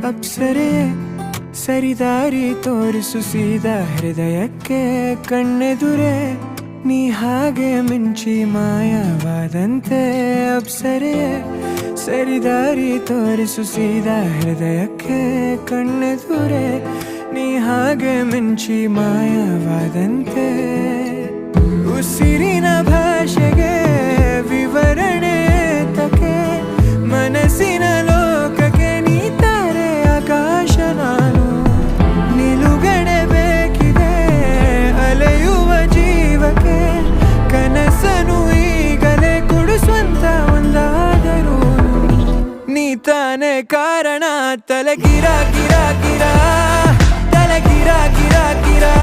ಅಪ್ಸರೆ ಸರಿದಾರಿ ತೋರಿಸು ಸೀದಾ ಹೃದಯಕ್ಕೆ ಕಣ್ಣೆದುರೆ ನೀ ಹಾಗೆ ಮಿಂಚಿ ಮಾಯವಾದಂತೆ ಅಪ್ಸರೆ ಸರಿದಾರಿ ತೋರಿಸು ಸೀದಾ ಹೃದಯಕ್ಕೆ ಕಣ್ಣೆದುರೆ ನೀ ಹಾಗೆ ಮಿಂಚಿ ಮಾಯವಾದಂತೆ ಉಸಿರಿನ ಭಾಷೆಗೆ ವಿವರಣೆ ತಕೆ ಮನಸ್ಸಿನ ಲೋಕಕ್ಕೆ ನೀ ತಾರೆ ಆಕಾಶ ನಾನು ನಿಲುಗಡೆ ಬೇಕಿದೆ ಅಲೆಯುವ ಜೀವಕ್ಕೆ ಕನಸನು ಈಗಲೇ ಕೊಡಿಸುವಂತ ಒಂದಾದರೂ ನೀ ತಾನೇ ಕಾರಣ ತಲೆ ಗಿರಾ ಗಿರಾ ಗಿರಾ ತಲೆ ಗಿರಾ ಗಿರಾ ಗಿರಾ